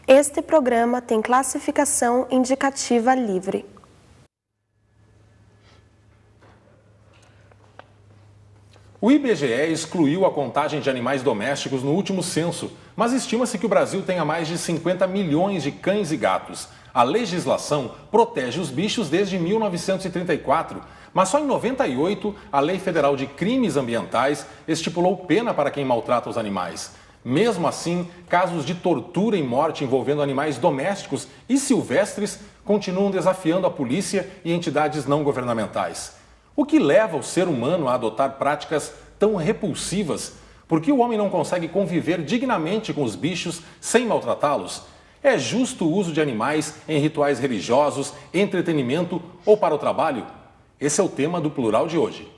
Este programa tem classificação indicativa livre. O IBGE excluiu a contagem de animais domésticos no último censo, mas estima-se que o Brasil tenha mais de 50 milhões de cães e gatos. A legislação protege os bichos desde 1934, mas só em 98 a Lei Federal de Crimes Ambientais estipulou pena para quem maltrata os animais. Mesmo assim, casos de tortura e morte envolvendo animais domésticos e silvestres continuam desafiando a polícia e entidades não governamentais. O que leva o ser humano a adotar práticas tão repulsivas? Por que o homem não consegue conviver dignamente com os bichos sem maltratá-los? É justo o uso de animais em rituais religiosos, entretenimento ou para o trabalho? Esse é o tema do Plural de hoje.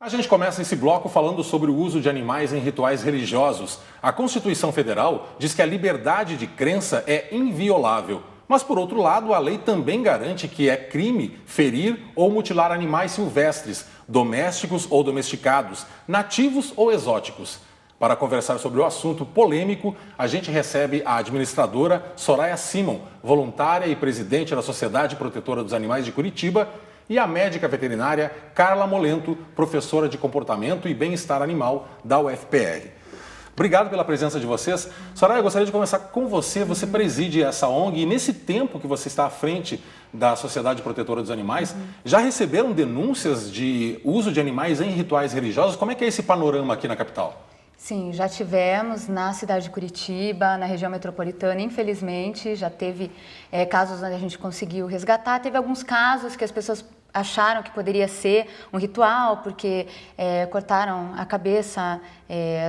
A gente começa esse bloco falando sobre o uso de animais em rituais religiosos. A Constituição Federal diz que a liberdade de crença é inviolável. Mas, por outro lado, a lei também garante que é crime ferir ou mutilar animais silvestres, domésticos ou domesticados, nativos ou exóticos. Para conversar sobre o assunto polêmico, a gente recebe a administradora Soraya Simon, voluntária e presidente da Sociedade Protetora dos Animais de Curitiba, e a médica veterinária Carla Molento, professora de comportamento e bem-estar animal da UFPR. Obrigado pela presença de vocês. Soraya, eu gostaria de começar com você. Você preside essa ONG e nesse tempo que você está à frente da Sociedade Protetora dos Animais, já receberam denúncias de uso de animais em rituais religiosos? Como é que é esse panorama aqui na capital? Sim, já tivemos na cidade de Curitiba, na região metropolitana, infelizmente, já teve casos onde a gente conseguiu resgatar. Teve alguns casos que as pessoas acharam que poderia ser um ritual, porque cortaram a cabeça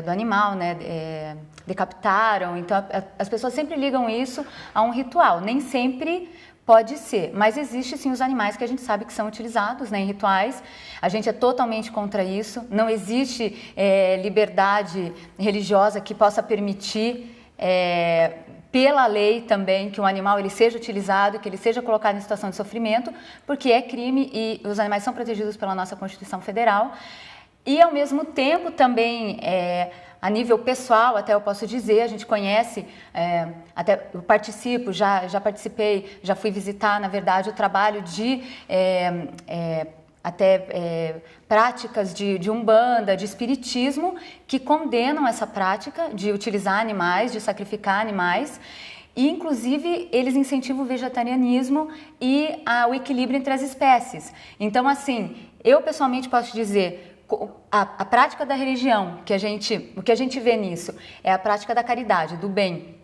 do animal, né, decapitaram. Então, as pessoas sempre ligam isso a um ritual. Nem sempre pode ser, mas existe sim os animais que a gente sabe que são utilizados, né, em rituais. A gente é totalmente contra isso. Não existe liberdade religiosa que possa permitir pela lei também que um animal ele seja utilizado, que ele seja colocado em situação de sofrimento, porque é crime e os animais são protegidos pela nossa Constituição Federal. E, ao mesmo tempo, também, a nível pessoal, até eu posso dizer, a gente conhece, até eu participo, já participei, já fui visitar, na verdade, o trabalho de práticas de umbanda, de espiritismo, que condenam essa prática de utilizar animais, de sacrificar animais, e inclusive eles incentivam o vegetarianismo e o equilíbrio entre as espécies. Então, assim, eu pessoalmente posso dizer, a prática da religião, o que a gente vê nisso, é a prática da caridade, do bem,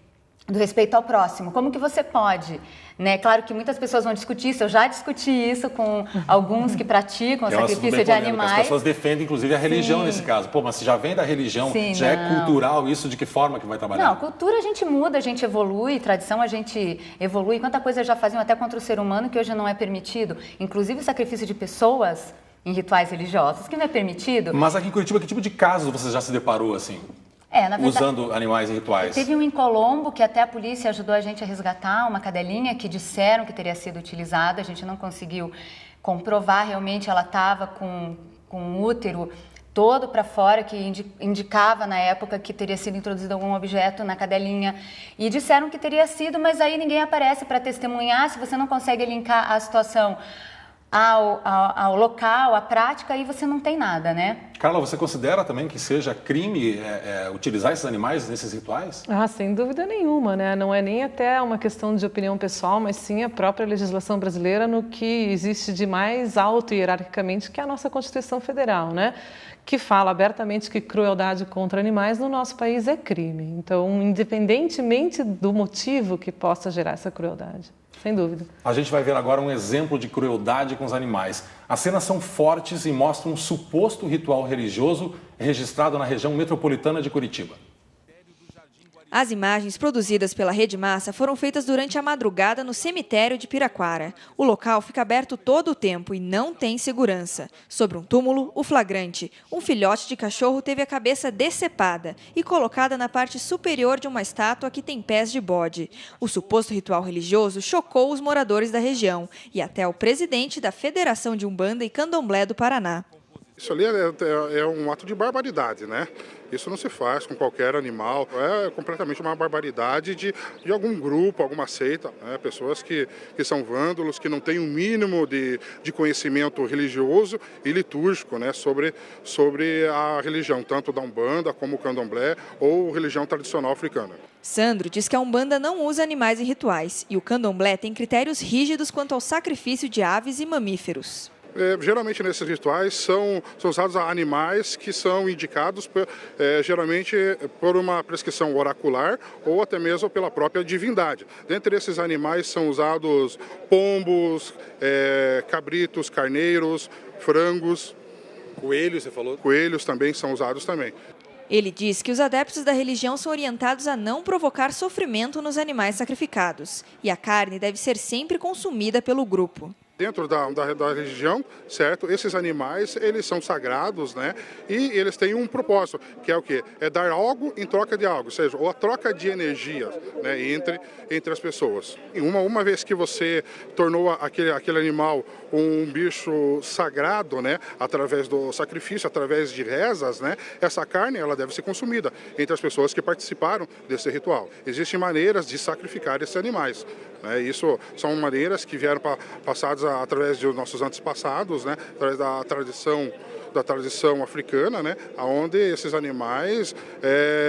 do respeito ao próximo. Como que você pode, né? Claro que muitas pessoas vão discutir isso, eu já discuti isso com alguns que praticam o sacrifício de animais. As pessoas defendem, inclusive, a religião nesse caso. Pô, mas se já vem da religião, já é cultural isso, de que forma que vai trabalhar? Não, cultura a gente muda, a gente evolui, tradição a gente evolui. Quanta coisa já faziam até contra o ser humano que hoje não é permitido. Inclusive o sacrifício de pessoas em rituais religiosos, que não é permitido. Mas aqui em Curitiba, que tipo de casos você já se deparou assim? Na verdade, usando animais em rituais. Teve um em Colombo que até a polícia ajudou a gente a resgatar, uma cadelinha que disseram que teria sido utilizada, a gente não conseguiu comprovar, realmente ela estava com o útero todo para fora, que indicava na época que teria sido introduzido algum objeto na cadelinha, e disseram que teria sido, mas aí ninguém aparece para testemunhar. Se você não consegue linkar a situação ao local, à prática, aí você não tem nada, né? Carla, você considera também que seja crime utilizar esses animais nesses rituais? Sem dúvida nenhuma, né? Não é nem até uma questão de opinião pessoal, mas sim a própria legislação brasileira no que existe de mais alto hierarquicamente, que é a nossa Constituição Federal, né? Que fala abertamente que crueldade contra animais no nosso país é crime. Então, independentemente do motivo que possa gerar essa crueldade. Sem dúvida. A gente vai ver agora um exemplo de crueldade com os animais. As cenas são fortes e mostram um suposto ritual religioso registrado na região metropolitana de Curitiba. As imagens produzidas pela Rede Massa foram feitas durante a madrugada no cemitério de Piraquara. O local fica aberto todo o tempo e não tem segurança. Sobre um túmulo, o flagrante. Um filhote de cachorro teve a cabeça decepada e colocada na parte superior de uma estátua que tem pés de bode. O suposto ritual religioso chocou os moradores da região e até o presidente da Federação de Umbanda e Candomblé do Paraná. Isso ali é um ato de barbaridade, né? Isso não se faz com qualquer animal, é completamente uma barbaridade de algum grupo, alguma seita, né? Pessoas que são vândalos, que não têm um mínimo de conhecimento religioso e litúrgico, né? sobre a religião, tanto da Umbanda como o Candomblé ou religião tradicional africana. Sandro diz que a Umbanda não usa animais em rituais e o Candomblé tem critérios rígidos quanto ao sacrifício de aves e mamíferos. Geralmente nesses rituais são usados animais que são indicados geralmente por uma prescrição oracular ou até mesmo pela própria divindade. Dentre esses animais são usados pombos, cabritos, carneiros, frangos. Coelhos, você falou? Coelhos também são usados também. Ele diz que os adeptos da religião são orientados a não provocar sofrimento nos animais sacrificados e a carne deve ser sempre consumida pelo grupo. Dentro da religião, certo? Esses animais, eles são sagrados, né? E eles têm um propósito, que é o quê? É dar algo em troca de algo, ou seja, ou a troca de energia, né? entre as pessoas. E uma vez que você tornou aquele animal um bicho sagrado, né? Através do sacrifício, através de rezas, né? Essa carne, ela deve ser consumida entre as pessoas que participaram desse ritual. Existem maneiras de sacrificar esses animais, né? Isso são maneiras que vieram passadas através dos nossos antepassados, né? Através da tradição africana, né? Onde esses animais,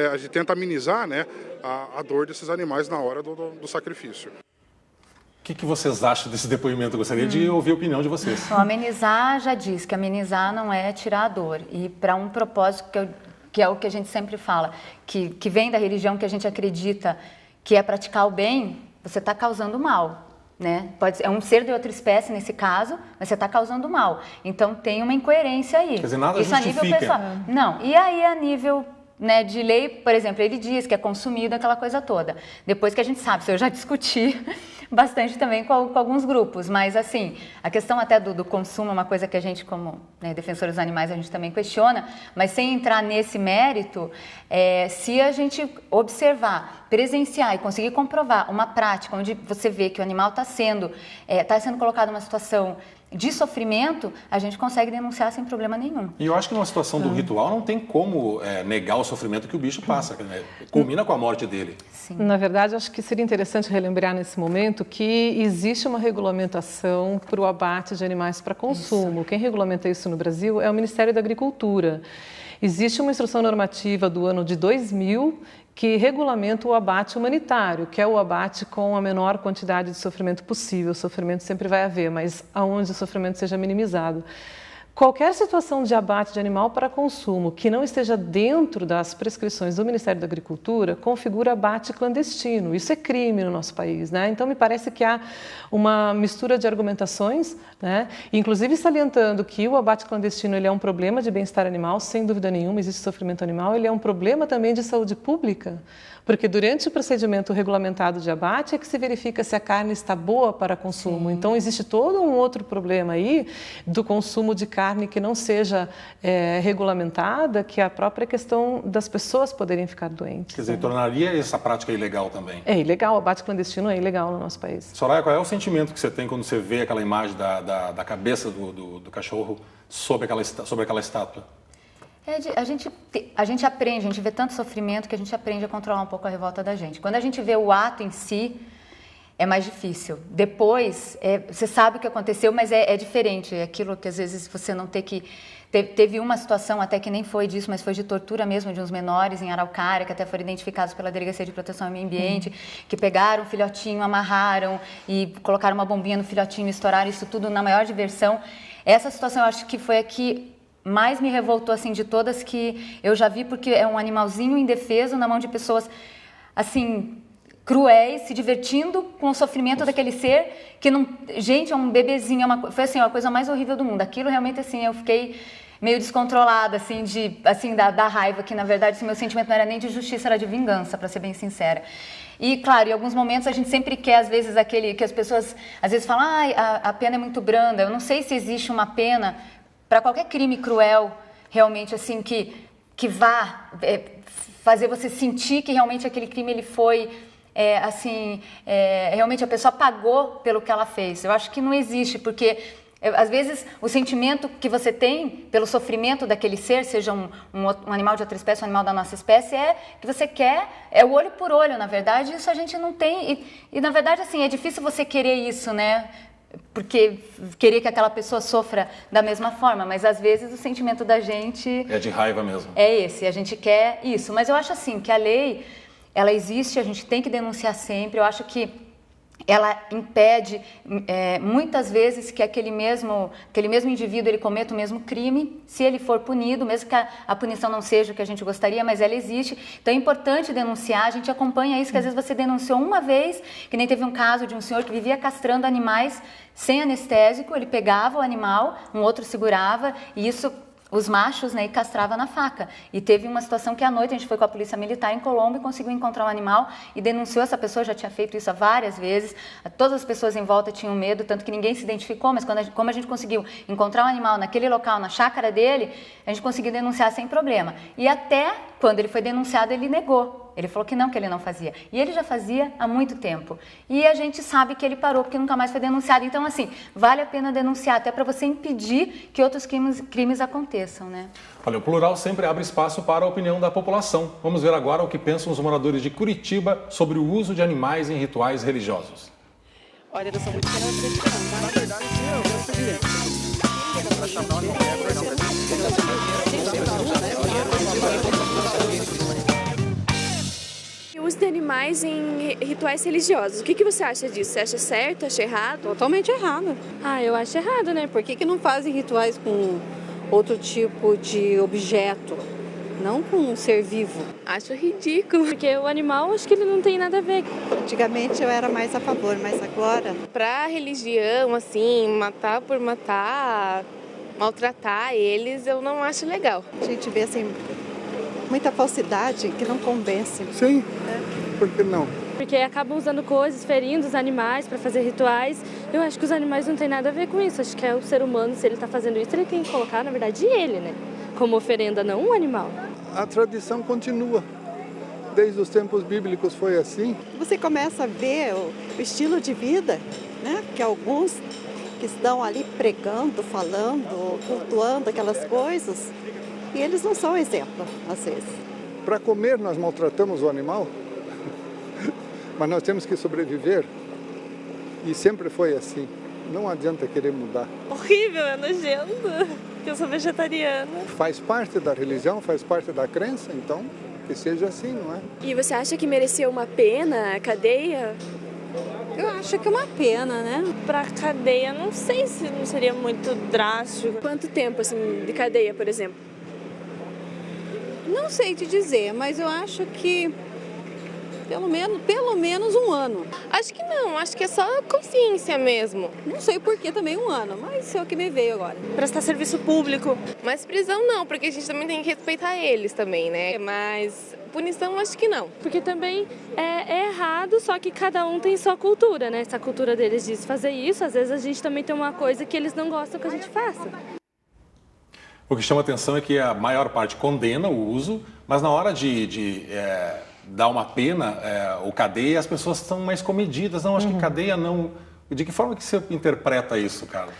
a gente tenta amenizar, né? a dor desses animais na hora do sacrifício. O que vocês acham desse depoimento? Eu gostaria de ouvir a opinião de vocês. Então, amenizar, já diz que amenizar não é tirar a dor. E para um propósito que é o que a gente sempre fala, que vem da religião, que a gente acredita que é praticar o bem, você está causando mal. Né? É um ser de outra espécie nesse caso, mas você está causando mal. Então tem uma incoerência aí. Quer dizer, nada isso justifica. A nível pessoal. Não. E aí a nível, né, de lei, por exemplo, ele diz que é consumido aquela coisa toda. Depois que a gente sabe, isso eu já discuti bastante também com alguns grupos, mas assim, a questão até do consumo é uma coisa que a gente, como, né, defensores dos animais, a gente também questiona, mas sem entrar nesse mérito, se a gente observar, presenciar e conseguir comprovar uma prática onde você vê que o animal está sendo colocado numa situação de sofrimento, a gente consegue denunciar sem problema nenhum. E eu acho que numa situação do ritual não tem como negar o sofrimento que o bicho passa, né? Culmina com a morte dele. Sim. Na verdade, acho que seria interessante relembrar nesse momento que existe uma regulamentação para o abate de animais para consumo. Quem regulamenta isso no Brasil é o Ministério da Agricultura. Existe uma instrução normativa do ano de 2000 que regulamenta o abate humanitário, que é o abate com a menor quantidade de sofrimento possível. O sofrimento sempre vai haver, mas aonde o sofrimento seja minimizado. Qualquer situação de abate de animal para consumo que não esteja dentro das prescrições do Ministério da Agricultura configura abate clandestino. Isso é crime no nosso país, né? Então, me parece que há uma mistura de argumentações, né? Inclusive salientando que o abate clandestino ele é um problema de bem-estar animal, sem dúvida nenhuma, existe sofrimento animal, ele é um problema também de saúde pública, porque durante o procedimento regulamentado de abate é que se verifica se a carne está boa para consumo. Sim. Então, existe todo um outro problema aí do consumo de carne que não seja regulamentada, que é a própria questão das pessoas poderem ficar doentes. Quer dizer, tornaria essa prática ilegal também? É ilegal, o abate clandestino é ilegal no nosso país. Soraya, qual é o sentimento que você tem quando você vê aquela imagem da cabeça do cachorro sobre aquela estátua? A gente aprende, a gente vê tanto sofrimento que a gente aprende a controlar um pouco a revolta da gente. Quando a gente vê o ato em si, é mais difícil. Depois, você sabe o que aconteceu, mas é diferente. É aquilo que às vezes você não tem que... Teve uma situação até que nem foi disso, mas foi de tortura mesmo de uns menores em Araucária, que até foram identificados pela Delegacia de Proteção ao Meio Ambiente, que pegaram o filhotinho, amarraram e colocaram uma bombinha no filhotinho e estouraram isso tudo na maior diversão. Essa situação eu acho que foi a que mais me revoltou assim, de todas que eu já vi, porque é um animalzinho indefeso na mão de pessoas assim... cruéis, se divertindo com o sofrimento daquele ser que não... Gente, é um bebezinho, foi assim, a coisa mais horrível do mundo. Aquilo realmente, assim, eu fiquei meio descontrolada, assim, da raiva, que na verdade esse meu sentimento não era nem de justiça, era de vingança, para ser bem sincera. E, claro, em alguns momentos a gente sempre quer, às vezes, aquele que as pessoas, às vezes, falam, a pena é muito branda. Eu não sei se existe uma pena para qualquer crime cruel, realmente, assim, que vá fazer você sentir que realmente aquele crime ele foi... realmente a pessoa pagou pelo que ela fez. Eu acho que não existe, porque às vezes o sentimento que você tem pelo sofrimento daquele ser, seja um animal de outra espécie, um animal da nossa espécie, que você quer, o olho por olho, na verdade, isso a gente não tem, e na verdade assim, é difícil você querer isso, né? Porque querer que aquela pessoa sofra da mesma forma, mas às vezes o sentimento da gente... É de raiva mesmo. É esse, a gente quer isso, mas eu acho assim, que a lei... ela existe, a gente tem que denunciar sempre. Eu acho que ela impede muitas vezes que aquele mesmo indivíduo ele cometa o mesmo crime, se ele for punido, mesmo que a punição não seja o que a gente gostaria, mas ela existe. Então é importante denunciar, a gente acompanha isso, que às vezes você denunciou uma vez, que nem teve um caso de um senhor que vivia castrando animais sem anestésico, ele pegava o animal, um outro segurava, e isso... os machos, né, e castrava na faca. E teve uma situação que à noite a gente foi com a polícia militar em Colombo e conseguiu encontrar um animal e denunciou essa pessoa, já tinha feito isso várias vezes. Todas as pessoas em volta tinham medo, tanto que ninguém se identificou, mas como a gente conseguiu encontrar um animal naquele local, na chácara dele, a gente conseguiu denunciar sem problema. E até quando ele foi denunciado, ele negou. Ele falou que ele não fazia. E ele já fazia há muito tempo. E a gente sabe que ele parou porque nunca mais foi denunciado. Então, assim, vale a pena denunciar, até para você impedir que outros crimes aconteçam, né? Olha, o Plural sempre abre espaço para a opinião da população. Vamos ver agora o que pensam os moradores de Curitiba sobre o uso de animais em rituais religiosos. Olha, eu sou muito na verdade, O uso de animais em rituais religiosos. O que você acha disso? Você acha certo? Acha errado? Totalmente errado. Eu acho errado, né? Por que não fazem rituais com outro tipo de objeto, não com um ser vivo? Acho ridículo, porque o animal, acho que ele não tem nada a ver. Antigamente eu era mais a favor, mas agora... Pra religião, assim, matar por matar, maltratar eles, eu não acho legal. A gente vê, assim, muita falsidade que não convence. Sim, por que não? Porque acabam usando coisas, ferindo os animais para fazer rituais. Eu acho que os animais não têm nada a ver com isso. Acho que é o ser humano, se ele está fazendo isso, ele tem que colocar, na verdade, ele, né? Como oferenda, não um animal. A tradição continua. Desde os tempos bíblicos foi assim. Você começa a ver o estilo de vida, né? Que alguns que estão ali pregando, falando, cultuando aquelas coisas, e eles não são exemplo, às vezes. Para comer, nós maltratamos o animal, mas nós temos que sobreviver, e sempre foi assim. Não adianta querer mudar. Horrível, é nojento, porque eu sou vegetariana. Faz parte da religião, faz parte da crença, então que seja assim, não é? E você acha que merecia uma pena, cadeia? Eu acho que é uma pena, né? Pra cadeia, não sei se não seria muito drástico. Quanto tempo, assim, de cadeia, por exemplo? Não sei te dizer, mas eu acho que pelo menos um ano. Acho que não, acho que é só consciência mesmo. Não sei por que também um ano, mas é o que me veio agora. Prestar serviço público. Mas prisão não, porque a gente também tem que respeitar eles também, né? Mas punição acho que não. Porque também é errado, só que cada um tem sua cultura, né? Se a cultura deles diz fazer isso, às vezes a gente também tem uma coisa que eles não gostam que a gente faça. O que chama atenção é que a maior parte condena o uso, mas na hora de dar uma pena ou cadeia, as pessoas estão mais comedidas. Não, acho que cadeia não... De que forma que você interpreta isso, Carla?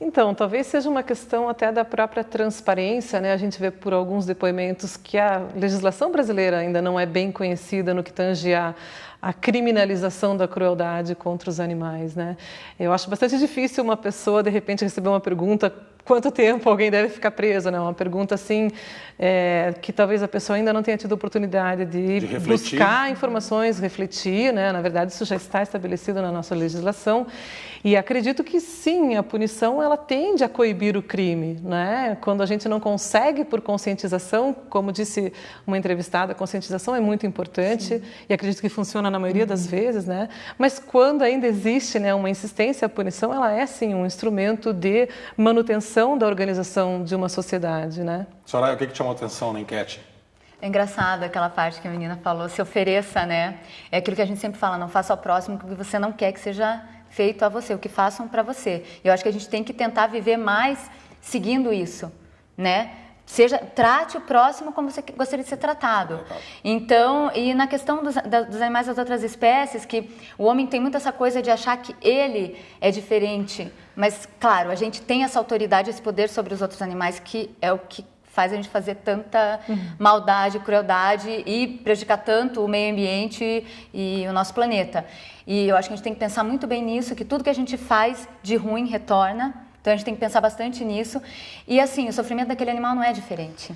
Então, talvez seja uma questão até da própria transparência, né? A gente vê por alguns depoimentos que a legislação brasileira ainda não é bem conhecida no que tange a criminalização da crueldade contra os animais, né? Eu acho bastante difícil uma pessoa, de repente, receber uma pergunta: quanto tempo alguém deve ficar preso, né? Uma pergunta assim, que talvez a pessoa ainda não tenha tido oportunidade de buscar informações, refletir, né? Na verdade, isso já está estabelecido na nossa legislação. E acredito que sim, a punição ela tende a coibir o crime, né? Quando a gente não consegue por conscientização, como disse uma entrevistada, a conscientização é muito importante, sim, e acredito que funciona na maioria das vezes, né? Mas quando ainda existe, né, uma insistência, a punição, ela é sim um instrumento de manutenção da organização de uma sociedade, né? Soraya, o que chamou a atenção na enquete? É engraçado aquela parte que a menina falou, se ofereça, né? É aquilo que a gente sempre fala, não faça ao próximo o que você não quer que seja feito a você, o que façam para você. Eu acho que a gente tem que tentar viver mais seguindo isso, né? Trate o próximo como você gostaria de ser tratado. Então, e na questão dos animais das outras espécies, que o homem tem muito essa coisa de achar que ele é diferente, mas, claro, a gente tem essa autoridade, esse poder sobre os outros animais, que é o que faz a gente fazer tanta maldade, crueldade e prejudicar tanto o meio ambiente e o nosso planeta. E eu acho que a gente tem que pensar muito bem nisso, que tudo que a gente faz de ruim retorna. Então, a gente tem que pensar bastante nisso. E, assim, o sofrimento daquele animal não é diferente.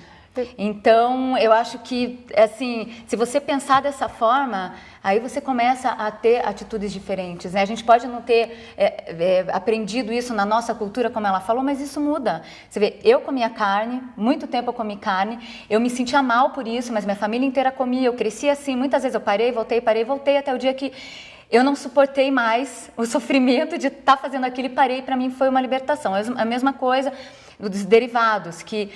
Então, eu acho que, assim, se você pensar dessa forma, aí você começa a ter atitudes diferentes, né? A gente pode não ter aprendido isso na nossa cultura, como ela falou, mas isso muda. Você vê, eu comia carne, muito tempo eu comi carne, eu me sentia mal por isso, mas minha família inteira comia, eu cresci assim, muitas vezes eu parei, voltei, até o dia que eu não suportei mais o sofrimento de estar fazendo aquilo e parei, para mim foi uma libertação. A mesma coisa dos derivados, que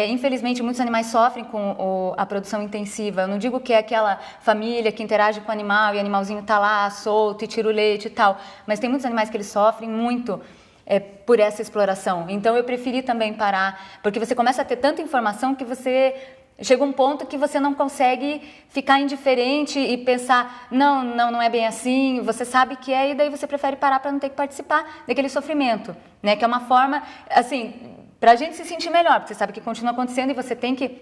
infelizmente muitos animais sofrem com a produção intensiva. Eu não digo que é aquela família que interage com o animal e o animalzinho está lá solto e tira o leite e tal, mas tem muitos animais que eles sofrem muito por essa exploração. Então eu preferi também parar, porque você começa a ter tanta informação que você chega um ponto que você não consegue ficar indiferente e pensar, não é bem assim, você sabe que é, e daí você prefere parar para não ter que participar daquele sofrimento, né? Que é uma forma, assim, para a gente se sentir melhor, porque você sabe que continua acontecendo e você tem que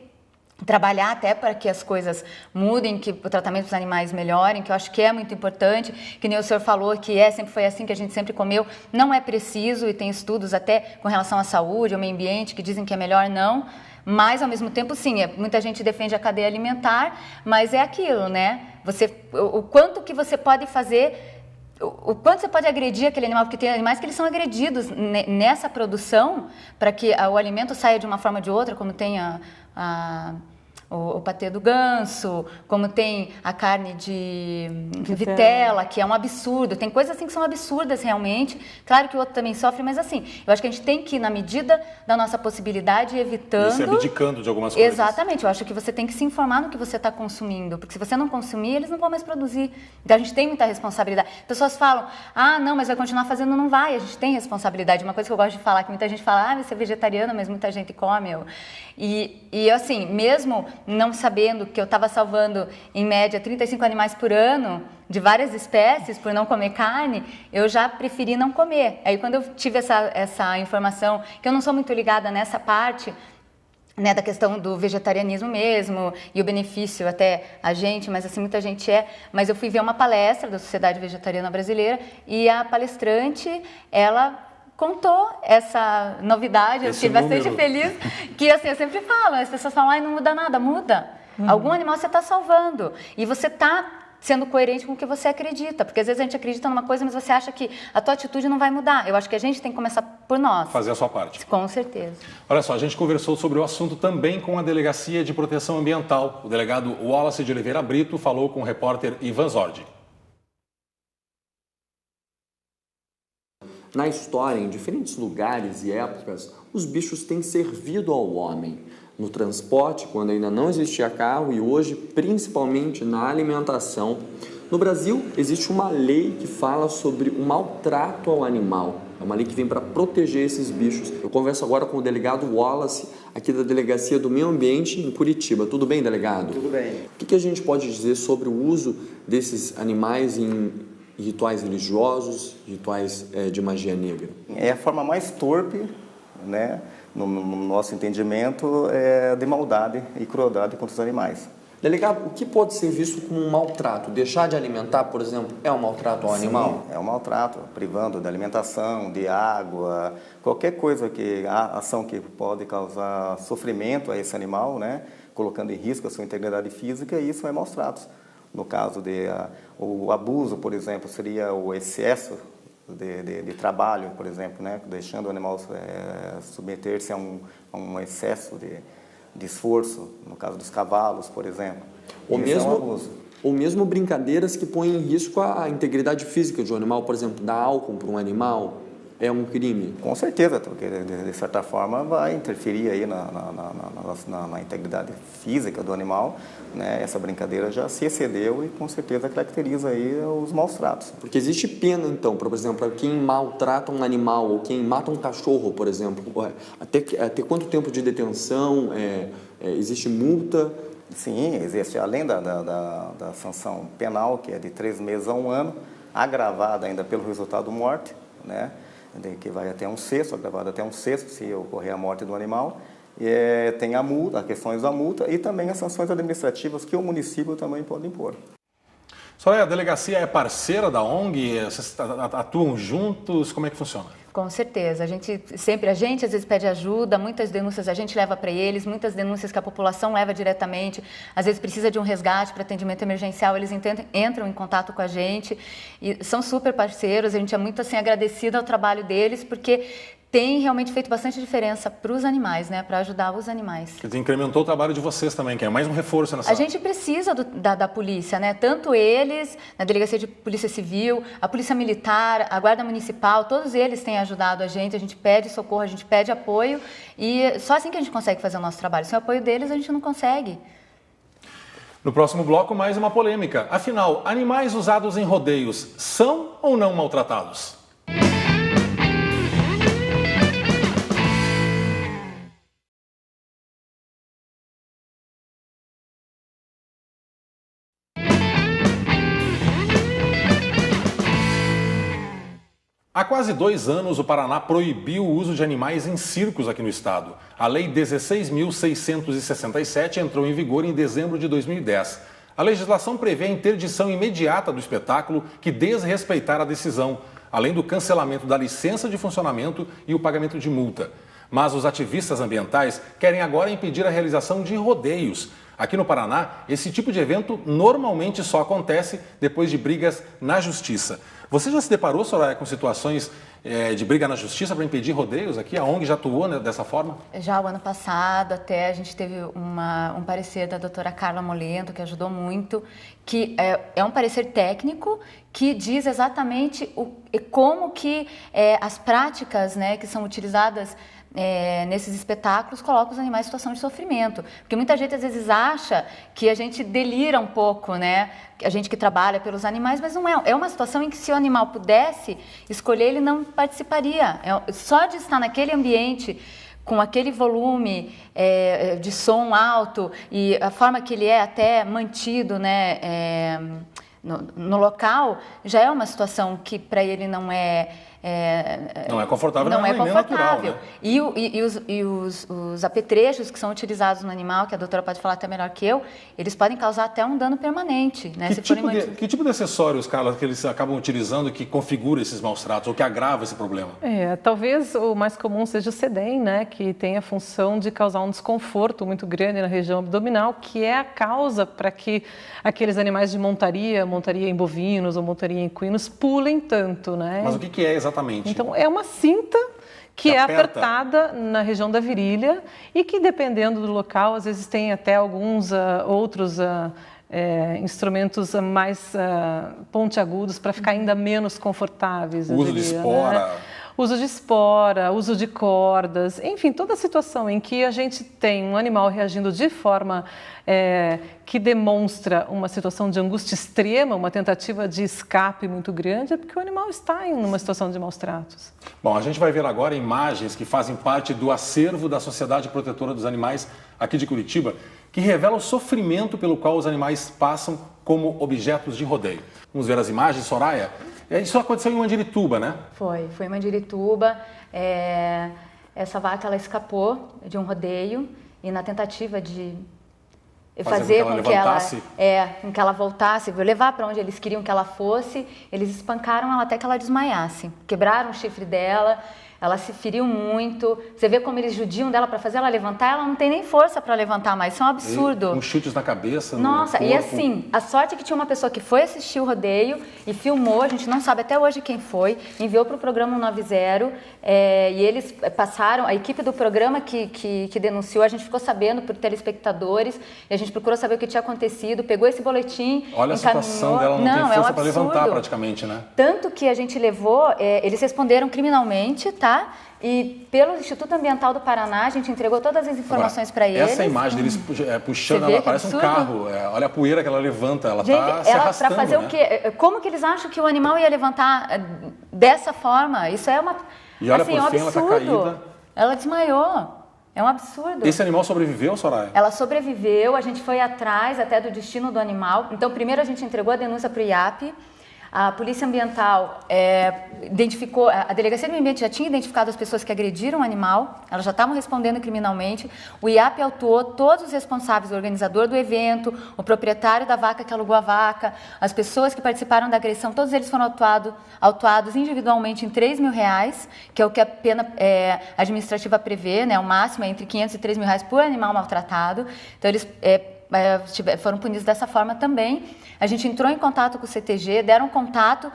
trabalhar até para que as coisas mudem, que o tratamento dos animais melhorem, que eu acho que é muito importante, que nem o senhor falou, que sempre foi assim que a gente sempre comeu, não é preciso, e tem estudos até com relação à saúde, ao meio ambiente, que dizem que é melhor não. Mas, ao mesmo tempo, sim, muita gente defende a cadeia alimentar, mas é aquilo, né? O quanto que você pode fazer, o quanto você pode agredir aquele animal, porque tem animais que eles são agredidos nessa produção para que o alimento saia de uma forma ou de outra, como tem o patê do ganso, como tem a carne de vitela, que é um absurdo. Tem coisas assim que são absurdas realmente. Claro que o outro também sofre, mas assim, eu acho que a gente tem que ir na medida da nossa possibilidade, evitando... E se abdicando de algumas coisas. Exatamente, eu acho que você tem que se informar no que você está consumindo, porque se você não consumir, eles não vão mais produzir. Então a gente tem muita responsabilidade. Pessoas falam, não, mas vai continuar fazendo, não vai. A gente tem responsabilidade. Uma coisa que eu gosto de falar, que muita gente fala, você é vegetariana, mas muita gente come. E assim, mesmo não sabendo que eu estava salvando, em média, 35 animais por ano, de várias espécies, por não comer carne, eu já preferi não comer. Aí, quando eu tive essa informação, que eu não sou muito ligada nessa parte, né, da questão do vegetarianismo mesmo, e o benefício até a gente, mas assim, muita gente mas eu fui ver uma palestra da Sociedade Vegetariana Brasileira, e a palestrante, ela contou essa novidade, eu fiquei bastante feliz, que assim, eu sempre falo, as pessoas falam, não muda nada, muda. Algum animal você está salvando, e você está sendo coerente com o que você acredita, porque às vezes a gente acredita numa coisa, mas você acha que a tua atitude não vai mudar. Eu acho que a gente tem que começar por nós. Fazer a sua parte. Com certeza. Olha só, a gente conversou sobre o assunto também com a Delegacia de Proteção Ambiental. O delegado Wallace de Oliveira Brito falou com o repórter Ivan Zordi. Na história, em diferentes lugares e épocas, os bichos têm servido ao homem. No transporte, quando ainda não existia carro, e hoje, principalmente na alimentação. No Brasil, existe uma lei que fala sobre o maltrato ao animal. É uma lei que vem para proteger esses bichos. Eu converso agora com o delegado Wallace, aqui da Delegacia do Meio Ambiente, em Curitiba. Tudo bem, delegado? Tudo bem. O que a gente pode dizer sobre o uso desses animais em rituais religiosos, rituais de magia negra? É a forma mais torpe, né, no nosso entendimento, de maldade e crueldade contra os animais. Delegado, o que pode ser visto como um maltrato? Deixar de alimentar, por exemplo, é um maltrato ao animal? Sim, é um maltrato, privando de alimentação, de água, qualquer coisa ação que pode causar sofrimento a esse animal, né, colocando em risco a sua integridade física, isso é maus tratos. No caso o abuso, por exemplo, seria o excesso de trabalho, por exemplo, né? Deixando o animal submeter-se a um excesso de esforço, no caso dos cavalos, por exemplo. Ou mesmo, é um abuso. ou mesmo brincadeiras que põem em risco a integridade física de um animal, por exemplo, dar álcool para um animal, é um crime? Com certeza, porque de certa forma vai interferir aí na integridade física do animal, né? Essa brincadeira já se excedeu e com certeza caracteriza aí os maus tratos. Porque existe pena, então, por exemplo, para quem maltrata um animal ou quem mata um cachorro, por exemplo, até quanto tempo de detenção, existe multa? Sim, existe, além da sanção penal, que é de 3 meses a 1 ano, agravada ainda pelo resultado morte, né? Que vai até 1/6, agravado até 1/6, se ocorrer a morte do animal. Tem a multa, as questões da multa e também as sanções administrativas que o município também pode impor. Soraya, a delegacia é parceira da ONG? Vocês atuam juntos? Como é que funciona? Com certeza. A gente às vezes pede ajuda, muitas denúncias a gente leva para eles, muitas denúncias que a população leva diretamente, às vezes precisa de um resgate para atendimento emergencial, eles entram em contato com a gente e são super parceiros, a gente é muito assim agradecida ao trabalho deles, porque tem realmente feito bastante diferença para os animais, né? Para ajudar os animais. Quer dizer, incrementou o trabalho de vocês também, que é mais um reforço nessa... A gente precisa da polícia, né? Tanto eles, na Delegacia de Polícia Civil, a Polícia Militar, a Guarda Municipal, todos eles têm ajudado a gente pede socorro, a gente pede apoio e só assim que a gente consegue fazer o nosso trabalho. Sem o apoio deles, a gente não consegue. No próximo bloco, mais uma polêmica. Afinal, animais usados em rodeios são ou não maltratados? Há quase 2 anos, o Paraná proibiu o uso de animais em circos aqui no estado. A Lei 16.667 entrou em vigor em dezembro de 2010. A legislação prevê a interdição imediata do espetáculo que desrespeitar a decisão, além do cancelamento da licença de funcionamento e o pagamento de multa. Mas os ativistas ambientais querem agora impedir a realização de rodeios. Aqui no Paraná, esse tipo de evento normalmente só acontece depois de brigas na justiça. Você já se deparou, Soraya, com situações de briga na justiça para impedir rodeios aqui? A ONG já atuou, né, dessa forma? Já o ano passado, até a gente teve um parecer da doutora Carla Molento, que ajudou muito, que é um parecer técnico que diz exatamente como que as práticas, né, que são utilizadas nesses espetáculos colocam os animais em situação de sofrimento. Porque muita gente às vezes acha que a gente delira um pouco, né? A gente que trabalha pelos animais, mas não é. É uma situação em que se o animal pudesse escolher, ele não participaria. Só de estar naquele ambiente com aquele volume de som alto e a forma que ele é até mantido, né, no local, já é uma situação que para ele não é confortável, não é confortável. Natural, né? E os apetrechos que são utilizados no animal, que a doutora pode falar até melhor que eu, eles podem causar até um dano permanente. Né? Que tipo de acessórios, Carla, que eles acabam utilizando que configura esses maus tratos ou que agrava esse problema? Talvez o mais comum seja o sedem, né? Que tem a função de causar um desconforto muito grande na região abdominal, que é a causa para que aqueles animais de montaria em bovinos ou montaria em equinos, pulem tanto, né? Mas o que é exatamente? Então, é uma cinta que é apertada na região da virilha e que, dependendo do local, às vezes tem até alguns outros instrumentos mais pontiagudos para ficar ainda menos confortáveis. Uso de espora. Né? Uso de espora, uso de cordas, enfim, toda a situação em que a gente tem um animal reagindo de forma que demonstra uma situação de angústia extrema, uma tentativa de escape muito grande, é porque o animal está em uma situação de maus tratos. Bom, a gente vai ver agora imagens que fazem parte do acervo da Sociedade Protetora dos Animais aqui de Curitiba, que revela o sofrimento pelo qual os animais passam como objetos de rodeio. Vamos ver as imagens, Soraya? Isso aconteceu em Mandirituba, né? Foi em Mandirituba. Essa vaca ela escapou de um rodeio e na tentativa de fazer com que ela voltasse, levar para onde eles queriam que ela fosse, eles espancaram ela até que ela desmaiasse. Quebraram o chifre dela, ela se feriu muito. Você vê como eles judiam dela para fazer ela levantar, ela não tem nem força para levantar mais. Isso é um absurdo. Com chutes na cabeça. Nossa, no e assim, a sorte é que tinha uma pessoa que foi assistir o rodeio e filmou, a gente não sabe até hoje quem foi, enviou para o programa 190 e eles passaram, a equipe do programa que denunciou, a gente ficou sabendo por telespectadores, e a gente procurou saber o que tinha acontecido, pegou esse boletim, olha a situação dela, não tem força para levantar praticamente, né? Tanto que a gente levou, eles responderam criminalmente, tá? E pelo Instituto Ambiental do Paraná, a gente entregou todas as informações para eles. Essa imagem deles puxando, ela parece um carro. Olha a poeira que ela levanta, ela está se arrastando. Para fazer, né? O quê? Como que eles acham que o animal ia levantar dessa forma? Isso é uma... E olha, assim, por fim, ela está caída. Ela desmaiou. É um absurdo. Esse animal sobreviveu, Soraya? Ela sobreviveu, a gente foi atrás até do destino do animal. Então, primeiro a gente entregou a denúncia para o IAP. A Polícia Ambiental identificou, a Delegacia do Meio Ambiente já tinha identificado as pessoas que agrediram o animal, elas já estavam respondendo criminalmente. O IAP autuou todos os responsáveis, o organizador do evento, o proprietário da vaca que alugou a vaca, as pessoas que participaram da agressão, todos eles foram autuados individualmente em R$3 mil, que é o que a pena administrativa prevê, né? O máximo é entre R$500 e R$3 mil por animal maltratado. Então, eles foram punidos dessa forma também. A gente entrou em contato com o CTG, deram contato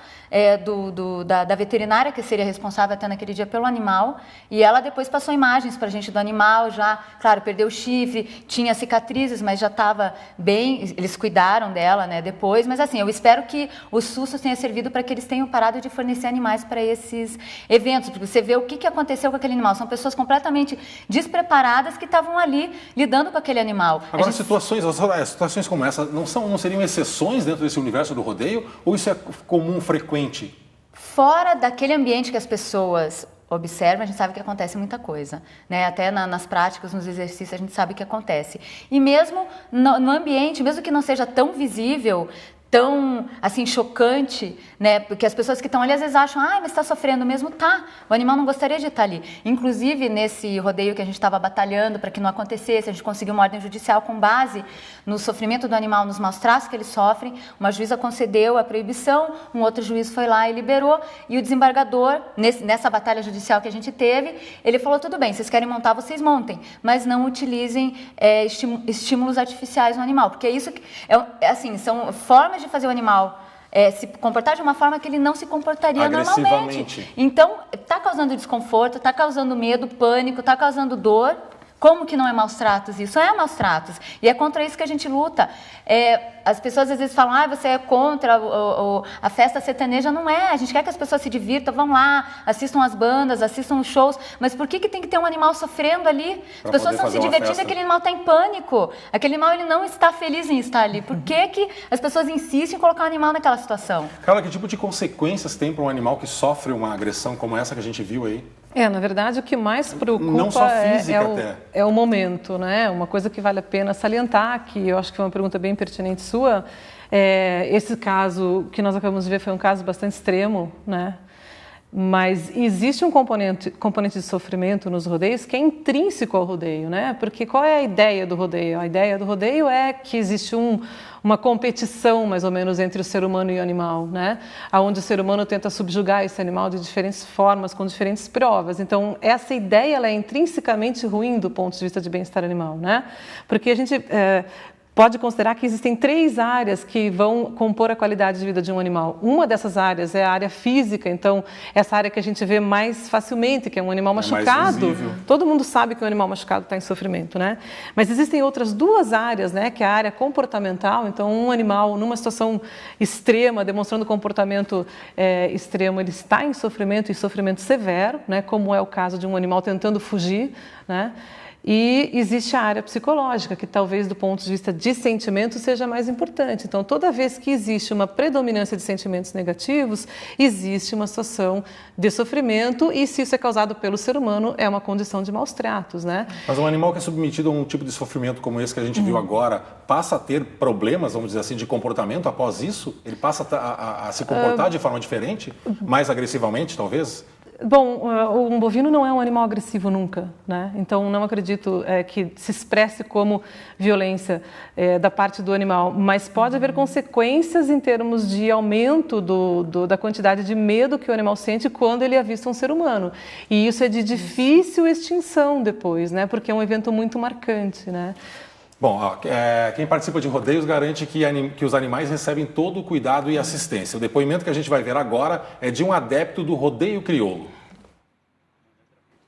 da veterinária que seria responsável até naquele dia pelo animal, e ela depois passou imagens para a gente do animal, já, claro, perdeu o chifre, tinha cicatrizes, mas já estava bem, eles cuidaram dela, né, depois, mas assim, eu espero que os sustos tenham servido para que eles tenham parado de fornecer animais para esses eventos, porque você vê o que aconteceu com aquele animal, são pessoas completamente despreparadas que estavam ali lidando com aquele animal. Agora, situações como essa não seriam exceções dentro desse universo do rodeio, ou isso é comum, frequente? Fora daquele ambiente que as pessoas observam, a gente sabe que acontece muita coisa, né? Até nas práticas, nos exercícios, a gente sabe que acontece. E mesmo no ambiente, mesmo que não seja tão visível, tão, assim, chocante, né? Porque as pessoas que estão ali às vezes acham, mas está sofrendo mesmo, tá. O animal não gostaria de estar ali. Inclusive, nesse rodeio que a gente estava batalhando para que não acontecesse, a gente conseguiu uma ordem judicial com base no sofrimento do animal, nos maus tratos que eles sofrem. Uma juíza concedeu a proibição, um outro juiz foi lá e liberou, e o desembargador, nessa batalha judicial que a gente teve, ele falou, tudo bem, vocês querem montar, vocês montem, mas não utilizem estímulos artificiais no animal, porque isso, assim, são formas de fazer o animal se comportar de uma forma que ele não se comportaria normalmente. Então, está causando desconforto, está causando medo, pânico, está causando dor. Como que não é maus tratos? Isso é maus tratos. E é contra isso que a gente luta. As pessoas às vezes falam, você é contra a festa sertaneja. Não é. A gente quer que as pessoas se divirtam, vão lá, assistam as bandas, assistam os shows. Mas por que tem que ter um animal sofrendo ali? As pessoas estão se divertindo e aquele animal está em pânico. Aquele animal ele não está feliz em estar ali. Por que as pessoas insistem em colocar o animal naquela situação? Carla, que tipo de consequências tem para um animal que sofre uma agressão como essa que a gente viu aí? Na verdade, o que mais preocupa não só física, é o momento, né? Uma coisa que vale a pena salientar, que eu acho que foi uma pergunta bem pertinente sua, esse caso que nós acabamos de ver foi um caso bastante extremo, né? Mas existe um componente de sofrimento nos rodeios que é intrínseco ao rodeio, né? Porque qual é a ideia do rodeio? A ideia do rodeio é que existe uma competição, mais ou menos, entre o ser humano e o animal, né? Onde o ser humano tenta subjugar esse animal de diferentes formas, com diferentes provas. Então, essa ideia ela é intrinsecamente ruim do ponto de vista de bem-estar animal, né? Porque a gente pode considerar que existem 3 áreas que vão compor a qualidade de vida de um animal. Uma dessas áreas é a área física, então essa área que a gente vê mais facilmente, que é um animal machucado. Todo mundo sabe que um animal machucado está em sofrimento, né? Mas existem outras 2 áreas, né? Que é a área comportamental. Então, um animal numa situação extrema, demonstrando comportamento extremo, ele está em sofrimento e sofrimento severo, né? Como é o caso de um animal tentando fugir, né? E existe a área psicológica, que talvez do ponto de vista de sentimento seja mais importante. Então, toda vez que existe uma predominância de sentimentos negativos, existe uma situação de sofrimento, e se isso é causado pelo ser humano, é uma condição de maus tratos, né? Mas um animal que é submetido a um tipo de sofrimento como esse que a gente viu agora, passa a ter problemas, vamos dizer assim, de comportamento após isso? Ele passa a se comportar de forma diferente? Mais agressivamente, talvez? Bom, um bovino não é um animal agressivo nunca, né? Então não acredito que se expresse como violência da parte do animal, mas pode haver consequências em termos de aumento da quantidade de medo que o animal sente quando ele avista um ser humano. E isso é de difícil extinção depois, né? Porque é um evento muito marcante, né? Bom, quem participa de rodeios garante que os animais recebem todo o cuidado e assistência. O depoimento que a gente vai ver agora é de um adepto do rodeio crioulo.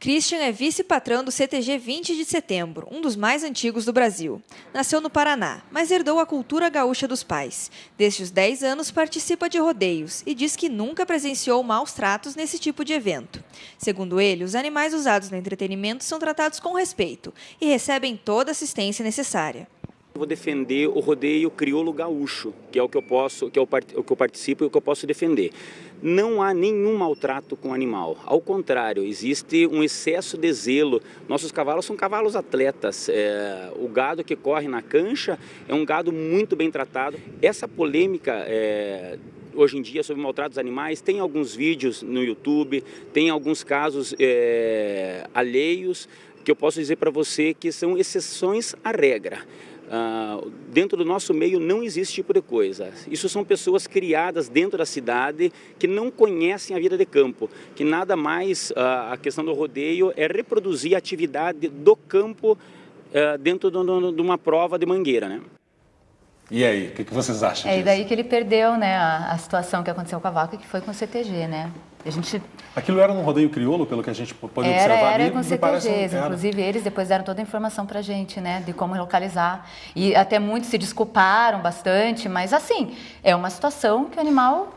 Christian é vice-patrão do CTG 20 de Setembro, um dos mais antigos do Brasil. Nasceu no Paraná, mas herdou a cultura gaúcha dos pais. Desde os 10 anos participa de rodeios e diz que nunca presenciou maus tratos nesse tipo de evento. Segundo ele, os animais usados no entretenimento são tratados com respeito e recebem toda a assistência necessária. Vou defender o rodeio crioulo gaúcho, que é o que eu participo e o que eu posso defender. Não há nenhum maltrato com o animal. Ao contrário, existe um excesso de zelo. Nossos cavalos são cavalos atletas. O gado que corre na cancha é um gado muito bem tratado. Essa polêmica hoje em dia sobre maltratos animais, tem alguns vídeos no YouTube, tem alguns casos alheios que eu posso dizer para você que são exceções à regra. Dentro do nosso meio não existe esse tipo de coisa. Isso são pessoas criadas dentro da cidade que não conhecem a vida de campo, que nada mais a questão do rodeio é reproduzir a atividade do campo dentro de uma prova de mangueira, né? E aí, o que vocês acham disso? E daí que ele perdeu, né, a situação que aconteceu com a vaca, que foi com o CTG, né? Aquilo era num rodeio crioulo, pelo que a gente pode observar ali? Era com CTGs, inclusive eles depois deram toda a informação pra gente, né, de como localizar. E até muitos se desculparam bastante, mas assim, é uma situação que o animal...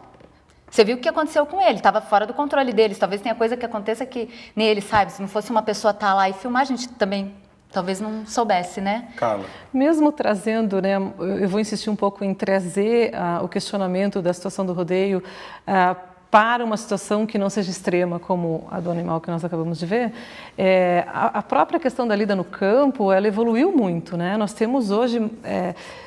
Você viu o que aconteceu com ele, estava fora do controle deles. Talvez tenha coisa que aconteça que nele, sabe? Se não fosse uma pessoa estar lá e filmar, a gente também... Talvez não soubesse, né? Carla. Mesmo trazendo, né, eu vou insistir um pouco em trazer o questionamento da situação do rodeio para uma situação que não seja extrema, como a do animal que nós acabamos de ver. A própria questão da lida no campo, ela evoluiu muito, né? Nós temos hoje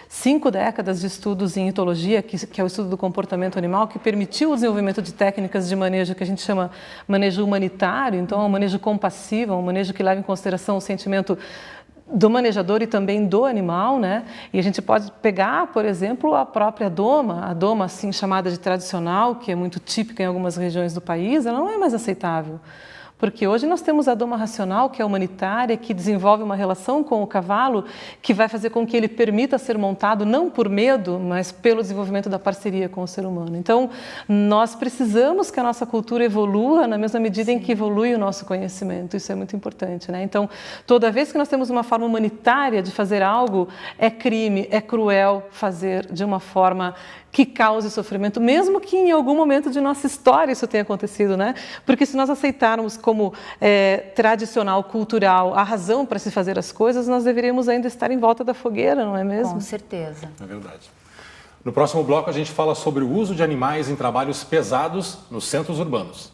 5 décadas de estudos em etologia, que é o estudo do comportamento animal, que permitiu o desenvolvimento de técnicas de manejo que a gente chama manejo humanitário, então é um manejo compassivo, um manejo que leva em consideração o sentimento do manejador e também do animal, né? E a gente pode pegar, por exemplo, a própria doma, a doma assim chamada de tradicional, que é muito típica em algumas regiões do país, ela não é mais aceitável. Porque hoje nós temos a doma racional, que é humanitária, que desenvolve uma relação com o cavalo, que vai fazer com que ele permita ser montado, não por medo, mas pelo desenvolvimento da parceria com o ser humano. Então, nós precisamos que a nossa cultura evolua na mesma medida em que evolui o nosso conhecimento. Isso é muito importante, né? Então, toda vez que nós temos uma forma humanitária de fazer algo, é crime, é cruel fazer de uma forma que cause sofrimento, mesmo que em algum momento de nossa história isso tenha acontecido, né? Porque se nós aceitarmos como tradicional, cultural, a razão para se fazer as coisas, nós deveríamos ainda estar em volta da fogueira, não é mesmo? Com certeza. É verdade. No próximo bloco a gente fala sobre o uso de animais em trabalhos pesados nos centros urbanos.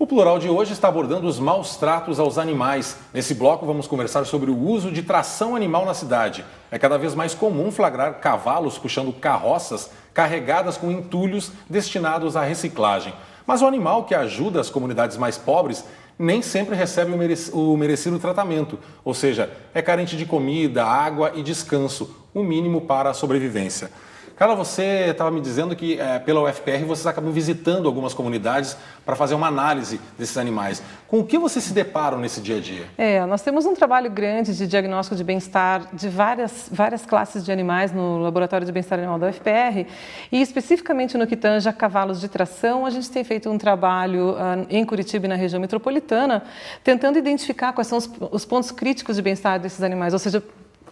O plural de hoje está abordando os maus tratos aos animais. Nesse bloco vamos conversar sobre o uso de tração animal na cidade. É cada vez mais comum flagrar cavalos puxando carroças carregadas com entulhos destinados à reciclagem. Mas o animal que ajuda as comunidades mais pobres nem sempre recebe o merecido tratamento, ou seja, é carente de comida, água e descanso, o mínimo para a sobrevivência. Carla, você estava me dizendo que pela UFPR vocês acabam visitando algumas comunidades para fazer uma análise desses animais. Com o que vocês se deparam nesse dia a dia? Nós temos um trabalho grande de diagnóstico de bem-estar de várias classes de animais no Laboratório de Bem-Estar Animal da UFPR e especificamente no que tange a cavalos de tração, a gente tem feito um trabalho em Curitiba e na região metropolitana tentando identificar quais são os pontos críticos de bem-estar desses animais, ou seja,